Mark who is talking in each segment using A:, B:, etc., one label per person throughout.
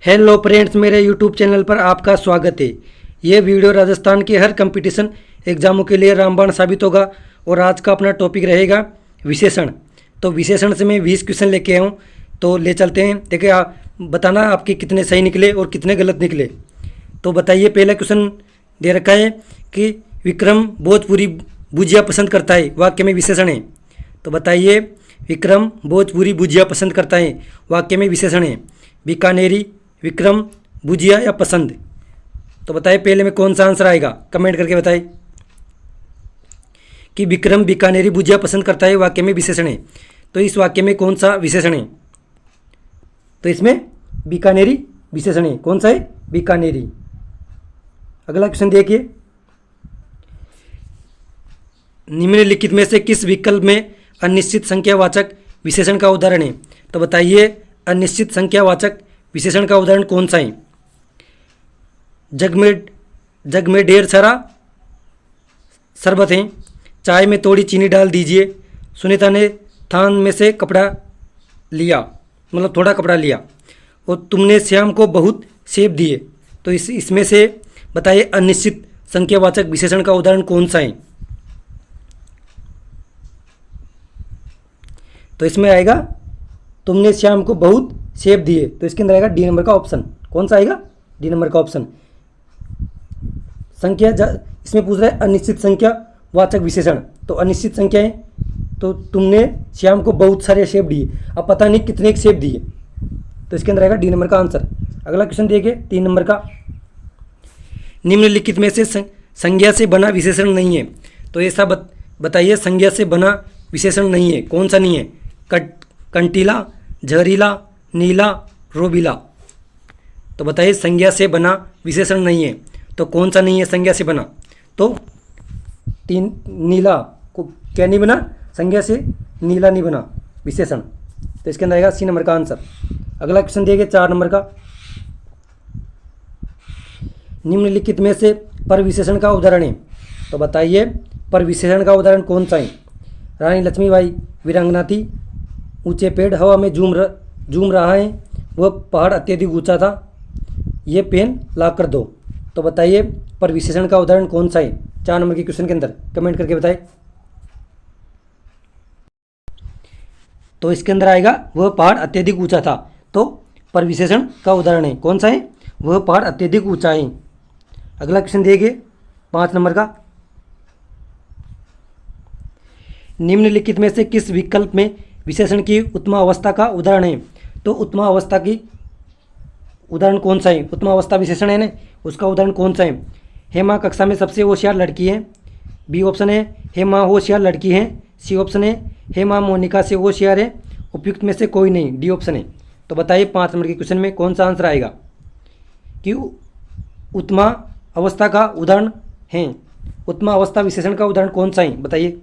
A: Hello friends, मेरे YouTube channel पर आपका स्वागत है। ये वीडियो राजस्थान के हर कंपटीशन एग्जामों के लिए रामबाण साबित होगा। और आज का अपना टॉपिक रहेगा विशेषण। तो विशेषण से मैं 20 क्वेश्चन लेके आया हूँ, तो ले चलते हैं। देखिए, आप बताना आपके कितने सही निकले और कितने गलत निकले। तो बताइए, पहला क्वेश्चन दे रखा है कि विक्रम भोजपुरी भुजिया पसंद करता है, वाक्य में विशेषण है। तो बताइए, विक्रम भोजपुरी भुजिया पसंद करता है, वाक्य में विशेषण है। बीकानेरी, विक्रम, भुजिया या पसंद। तो बताइए पहले में कौन सा आंसर आएगा, कमेंट करके बताइए कि विक्रम बीकानेरी भुजिया पसंद करता है, वाक्य में विशेषण है। तो इस वाक्य में कौन सा विशेषण है? तो इसमें बीकानेरी विशेषण है। कौन सा है? बीकानेरी। अगला क्वेश्चन देखिए, निम्नलिखित में से किस विकल्प में अनिश्चित संख्यावाचक विशेषण का उदाहरण है? तो बताइए, अनिश्चित संख्यावाचक विशेषण का उदाहरण कौन सा है? जग में ढेर सारा शरबत है, चाय में थोड़ी चीनी डाल दीजिए, सुनीता ने थान में से कपड़ा लिया, मतलब थोड़ा कपड़ा लिया, और तुमने श्याम को बहुत सेब दिए। तो इसमें से बताइए अनिश्चित संख्यावाचक विशेषण का उदाहरण कौन सा है? तो इसमें आएगा तुमने श्याम को बहुत सेब दिए। तो इसके अंदर आएगा डी नंबर का ऑप्शन। कौन सा आएगा? डी नंबर का ऑप्शन। संख्या इसमें पूछ रहा है अनिश्चित संख्या वाचक विशेषण। तो अनिश्चित संख्या है, तो तुमने श्याम को बहुत सारे सेब दिए, अब पता नहीं कितने सेब दिए। तो इसके अंदर आएगा डी नंबर का आंसर। अगला क्वेश्चन देखिए, 3 नंबर का, निम्नलिखित में से संज्ञा से बना विशेषण नहीं है। तो ऐसा बताइए संज्ञा से बना विशेषण नहीं है। कौन सा नहीं है? कंटीला, जहरीला, नीला, रोबीला। तो बताइए संज्ञा से बना विशेषण नहीं है, तो कौन सा नहीं है संज्ञा से बना? तो 3 नीला को क्या नहीं बना? संज्ञा से नीला नहीं बना विशेषण। तो इसके अंदर आएगा सी नंबर का आंसर। अगला क्वेश्चन देखिए, 4 नंबर का, निम्नलिखित में से पर विशेषण का उदाहरण है। तो बताइए पर विशेषण का उदाहरण कौन सा है? रानी लक्ष्मीबाई वीरांगना थी, ऊंचे पेड़ हवा में झूम रहा है, वह पहाड़ अत्यधिक ऊंचा था, ये पेन ला कर दो। तो बताइए पर विशेषण का उदाहरण कौन सा है 4 नंबर के क्वेश्चन के अंदर, कमेंट करके बताइए। तो इसके अंदर आएगा वह पहाड़ अत्यधिक ऊंचा था। तो पर विशेषण का उदाहरण है। कौन सा है? वह पहाड़ अत्यधिक ऊंचा है। अगला क्वेश्चन देखिए, 5 नंबर का, निम्नलिखित में से किस विकल्प में विशेषण की उत्तमा अवस्था का उदाहरण है? तो उत्तमा अवस्था की उदाहरण कौन सा है? उत्तमा अवस्था विशेषण है ना, उसका उदाहरण कौन सा है? हेमा कक्षा में सबसे होशियार लड़की है। बी ऑप्शन है हेमा होशियार लड़की है। सी ऑप्शन है हेमा मोनिका से होशियार है। उपयुक्त में से कोई नहीं, डी ऑप्शन है। तो बताइए 5 नंबर के क्वेश्चन में कौन सा आंसर आएगा कि उत्तमा अवस्था का उदाहरण है? उत्तमा अवस्था विशेषण का उदाहरण कौन सा है बताइए।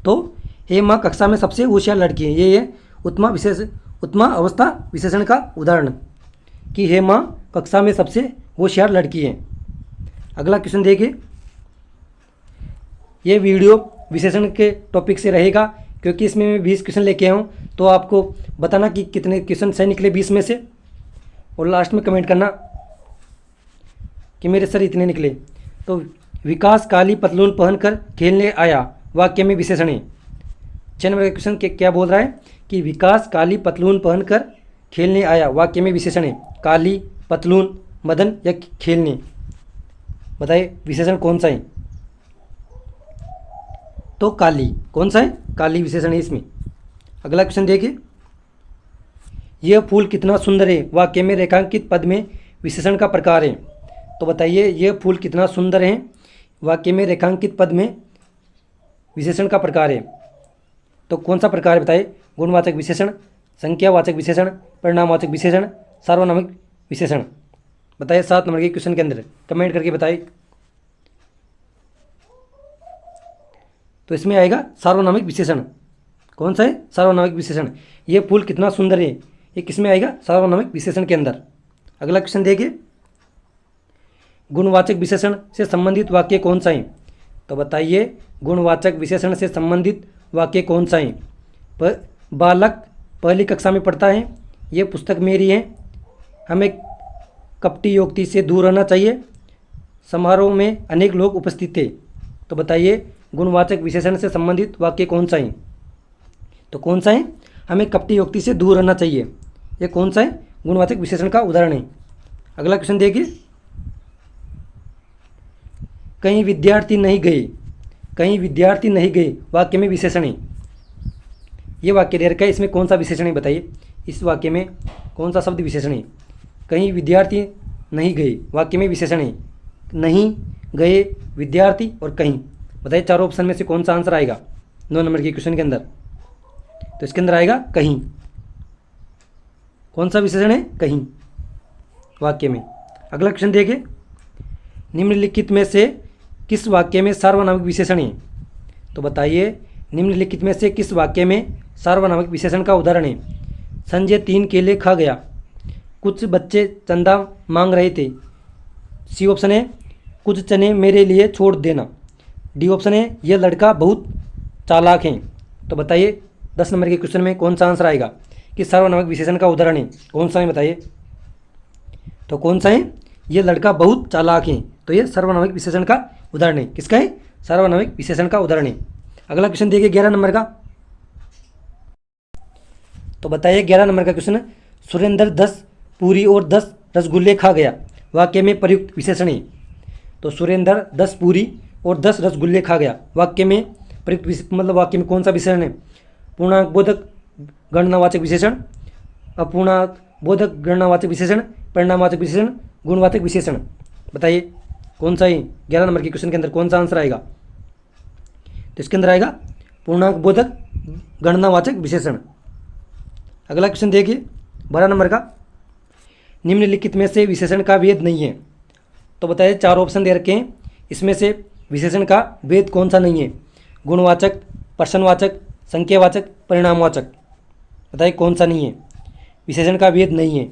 A: तो हेमा कक्षा में सबसे होशियार लड़की है, ये उत्तमा अवस्था विशेषण का उदाहरण कि हेमा कक्षा में सबसे होशियार लड़की है। अगला क्वेश्चन देखिए, ये वीडियो विशेषण के टॉपिक से रहेगा, क्योंकि इसमें मैं 20 क्वेश्चन लेके आया हूँ। तो आपको बताना कि कितने क्वेश्चन सही निकले 20 में से, और लास्ट में कमेंट करना कि मेरे सर इतने निकले। तो विकास काली पतलून पहनकर खेलने आया, वाक्य में विशेषण है। 6 नंबर का क्वेश्चन क्या बोल रहा है कि विकास काली पतलून पहनकर खेलने आया, वाक्य में विशेषण है। काली, पतलून, मदन या खेलने। बताइए विशेषण कौन सा है? तो काली। कौन सा है? काली विशेषण है इसमें। अगला क्वेश्चन देखिए, यह फूल कितना सुंदर है, वाक्य में रेखांकित पद में विशेषण का प्रकार है। तो बताइए यह फूल कितना सुंदर है, वाक्य में रेखांकित पद में विशेषण का प्रकार है। तो कौन सा प्रकार है बताइए? गुणवाचक विशेषण, संख्यावाचक विशेषण, परिणामवाचक विशेषण, सार्वनामिक विशेषण। बताइए 7 नंबर के क्वेश्चन के अंदर, कमेंट करके बताइए। तो इसमें आएगा सार्वनामिक विशेषण। कौन सा है? सार्वनामिक विशेषण। ये फूल कितना सुंदर है, ये किसमें आएगा? सार्वनामिक विशेषण के अंदर। अगला क्वेश्चन देखिए, गुणवाचक विशेषण से संबंधित वाक्य कौन सा है? तो बताइए गुणवाचक विशेषण से संबंधित वाक्य कौन सा है? बालक पहली कक्षा में पढ़ता है, ये पुस्तक मेरी है, हमें कपटी योक्ति से दूर रहना चाहिए। समारोह में अनेक लोग उपस्थित थे। तो बताइए गुणवाचक विशेषण से संबंधित वाक्य कौन सा है? तो कौन सा है? हमें कपटी योक्ति से दूर रहना चाहिए। ये कौन सा है? गुणवाचक विशेषण का उदाहरण है। अगला क्वेश्चन देखिए, कहीं विद्यार्थी नहीं गए, कहीं विद्यार्थी नहीं गए वाक्य में विशेषण है। ये वाक्य दे रखा है, इसमें कौन सा विशेषण है बताइए? इस वाक्य में कौन सा शब्द विशेषण है? कहीं विद्यार्थी नहीं गए वाक्य में विशेषण है। नहीं, गए, विद्यार्थी और कहीं। बताइए चारों ऑप्शन में से कौन सा आंसर आएगा 9 नंबर के क्वेश्चन के अंदर? तो इसके अंदर आएगा कहीं। कौन सा विशेषण है? कहीं वाक्य में। अगला क्वेश्चन देखिए, निम्नलिखित में से किस वाक्य में सार्वनामिक विशेषण है? तो बताइए निम्नलिखित में से किस वाक्य में सार्वनामिक विशेषण का उदाहरण है? संजय 3 केले खा गया। कुछ बच्चे चंदा मांग रहे थे। सी ऑप्शन है कुछ चने मेरे लिए छोड़ देना। डी ऑप्शन है यह लड़का बहुत चालाक है। तो बताइए 10 नंबर के क्वेश्चन में कौन सा आंसर आएगा कि सार्वनामिक विशेषण का उदाहरण है? कौन सा है बताइए? तो कौन सा है? यह लड़का बहुत चालाक है। तो ये सार्वनामिक विशेषण का उदाहरण है। किसका है? सार्वनामिक विशेषण का उदाहरण है। अगला क्वेश्चन देखिए 11 नंबर का। तो बताइए 11 नंबर का क्वेश्चन, सुरेंद्र 10 पूरी और 10 रसगुल्ले खा गया वाक्य में प्रयुक्त विशेषण है। तो सुरेंद्र 10 पूरी और 10 रसगुल्ले खा गया वाक्य में प्रयुक्त मतलब वाक्य में कौन सा विशेषण है? पूर्णांक बोधक गणनावाचक विशेषण, अपूर्णांक बोधक गणनावाचक विशेषण, परिणामवाचक विशेषण, गुणवाचक विशेषण। बताइए कौन सा है? 11 नंबर के क्वेश्चन के अंदर कौन सा आंसर आएगा? तो इसके अंदर आएगा पूर्णांक बोधक गणनावाचक विशेषण। अगला क्वेश्चन देखिए 12 नंबर का, निम्नलिखित में से विशेषण का भेद नहीं है। तो बताइए 4 ऑप्शन दे रखे हैं, इसमें से विशेषण का भेद कौन सा नहीं है? गुणवाचक, प्रश्नवाचक, संख्यावाचक, परिणामवाचक। बताइए कौन सा नहीं है? विशेषण का भेद नहीं है।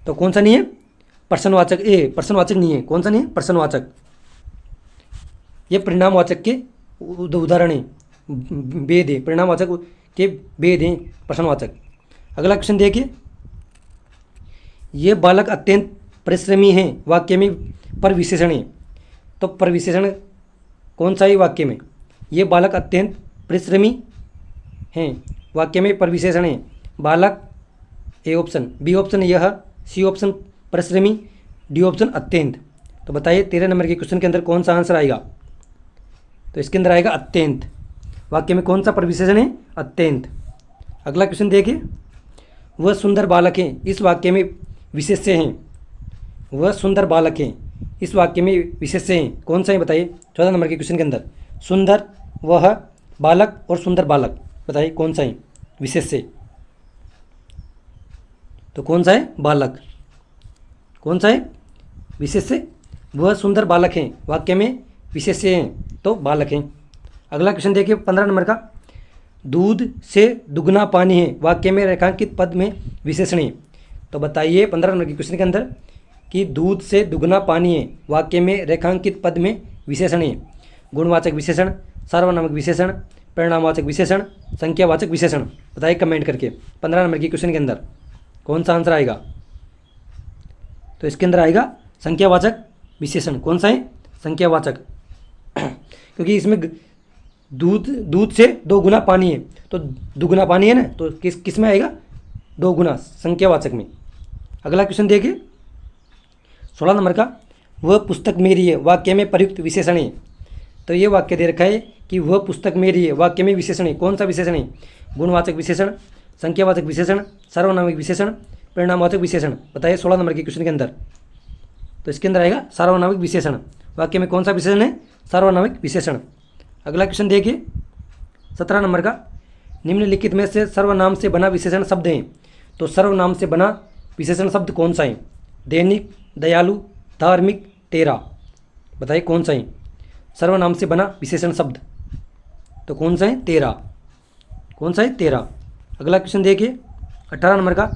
A: तो कौन सा नहीं है? प्रश्नवाचक। प्रश्नवाचक नहीं है। कौन सा नहीं है? प्रश्नवाचक। ये परिणामवाचक के उदाहरण है, भेद है। परिणामवाचक के भेद हैं प्रश्नवाचक। अगला क्वेश्चन देखिए, ये बालक अत्यंत परिश्रमी हैं वाक्य में पर विशेषण है। तो पर विशेषण कौन सा है वाक्य में? ये बालक अत्यंत परिश्रमी हैं वाक्य में पर विशेषण है। बालक ए ऑप्शन, बी ऑप्शन यह, सी ऑप्शन परिश्रमी, डी ऑप्शन अत्यंत। तो बताइए 13 नंबर के क्वेश्चन के अंदर कौन सा आंसर आएगा? तो इसके अंदर आएगा अत्यंत। वाक्य में कौन सा प्रविशेषण है? अत्यंत। अगला क्वेश्चन देखिए, वह सुंदर बालक हैं इस वाक्य में विशेष्य हैं। वह सुंदर बालक हैं इस वाक्य में विशेष्य हैं। कौन सा है बताइए 14 नंबर के क्वेश्चन के अंदर? सुंदर, वह, बालक और सुंदर बालक। बताइए कौन सा है विशेष्य? तो कौन सा है? बालक। कौन सा है विशेष्य? वह सुंदर बालक हैं वाक्य में विशेष्य हैं तो बालक हैं। अगला क्वेश्चन देखिए 15 नंबर का, दूध से दुगना पानी है वाक्य में रेखांकित पद में विशेषण है। तो बताइए 15 नंबर के क्वेश्चन के अंदर कि दूध से दुगना पानी है वाक्य में रेखांकित पद में विशेषण है। गुणवाचक विशेषण, सार्वनामिक विशेषण, परिणामवाचक विशेषण, संख्यावाचक विशेषण। बताइए कमेंट करके 15 नंबर के क्वेश्चन के अंदर कौन सा आंसर आएगा? तो इसके अंदर आएगा संख्यावाचक विशेषण। कौन सा है? संख्यावाचक। क्योंकि इसमें दूध से 2 गुना पानी है, तो दुगुना पानी है ना, तो किस में आएगा? 2 गुना, संख्यावाचक में। अगला क्वेश्चन देखिए 16 नंबर का, वह पुस्तक मेरी है वाक्य में प्रयुक्त विशेषण है। तो ये वाक्य दे रखा है कि वह पुस्तक मेरी है वाक्य में विशेषण है। कौन सा विशेषण है? गुणवाचक विशेषण, संख्यावाचक विशेषण, सार्वनामिक विशेषण, परिणामवाचक विशेषण। बताइए 16 नंबर के क्वेश्चन के अंदर। तो इसके अंदर आएगा सार्वनामिक विशेषण। वाक्य में कौन सा विशेषण है? सार्वनामिक विशेषण। अगला क्वेश्चन देखिए 17 नंबर का, निम्नलिखित में से सर्वनाम से बना विशेषण शब्द हैं। तो सर्वनाम से बना विशेषण शब्द कौन सा है? दैनिक, दयालु, धार्मिक, तेरा। बताइए कौन सा है सर्वनाम से बना विशेषण शब्द? तो कौन सा है? तेरा। कौन सा है? तेरा। अगला क्वेश्चन देखिए 18 नंबर का,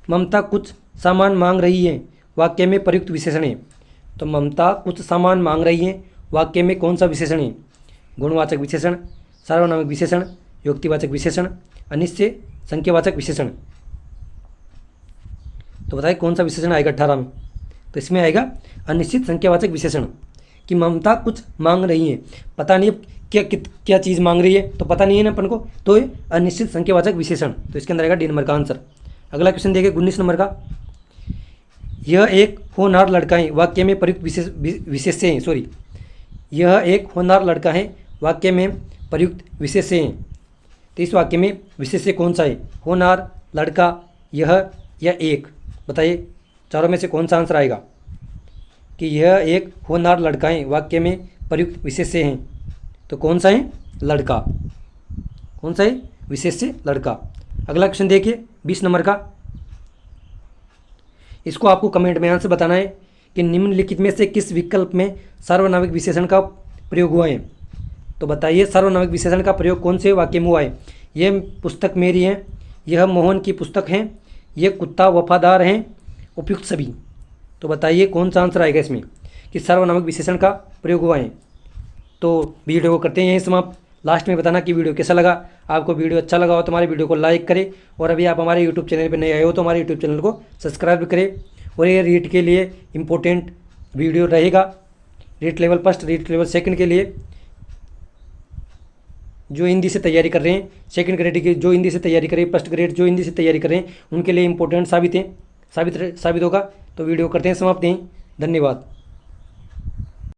A: ममता कुछ सामान मांग रही है वाक्य में प्रयुक्त विशेषण है। तो ममता कुछ सामान मांग रही है वाक्य में कौन सा विशेषण है? गुणवाचक विशेषण, सार्वनामिक विशेषण, युक्तिवाचक विशेषण, अनिश्चय संख्यावाचक विशेषण। तो बताइए कौन सा विशेषण आएगा 18 में? तो इसमें आएगा अनिश्चित संख्यावाचक विशेषण कि ममता कुछ मांग रही है, पता नहीं क्या चीज़ मांग रही है, तो पता नहीं है ना अपन को, तो ये अनिश्चित संख्यावाचक विशेषण। तो इसके अंदर आएगा डी नंबर का आंसर। अगला क्वेश्चन देखिए 19 नंबर का। यह एक होनहार लड़का है, वाक्य में प्रयुक्त विशेष्य हैं। सॉरी, यह एक होनहार लड़का है, वाक्य में प्रयुक्त विशेष्य हैं। तो इस वाक्य में विशेष्य कौन सा है? होनहार, लड़का, यह या एक। बताइए चारों में से कौन सा आंसर आएगा कि यह एक होनहार लड़का है, वाक्य में प्रयुक्त विशेष्य हैं। तो कौन सा है? लड़का। कौन सा है? विशेष्य लड़का। अगला क्वेश्चन देखिए 20 नंबर का। इसको आपको कमेंट में आंसर बताना है कि निम्नलिखित में से किस विकल्प में सार्वनामिक विशेषण का प्रयोग हुआ है। तो बताइए सार्वनामिक विशेषण का प्रयोग कौन से वाक्य में हुआ है? यह पुस्तक मेरी है, यह मोहन की पुस्तक है, यह कुत्ता वफादार है, उपयुक्त सभी। तो बताइए कौन सा आंसर आएगा इसमें कि सार्वनामिक विशेषण का प्रयोग हुआ है। तो वीडियो को करते हैं यहीं समाप्त। लास्ट में बताना कि वीडियो कैसा लगा। आपको वीडियो अच्छा लगा हो तो हमारे वीडियो को लाइक करें, और अभी आप हमारे यूट्यूब चैनल पर नए आए हो तो हमारे यूट्यूब चैनल को सब्सक्राइब करें। और ये रीट के लिए इम्पोर्टेंट वीडियो रहेगा, REET level first, REET level second के लिए जो हिंदी से तैयारी कर रहे हैं, सेकंड ग्रेड की जो हिंदी से तैयारी कर रहे हैं, फर्स्ट ग्रेड जो हिंदी से तैयारी कर रहे हैं, उनके लिए इम्पोर्टेंट साबित होगा। तो वीडियो करते हैं समाप्त। धन्यवाद।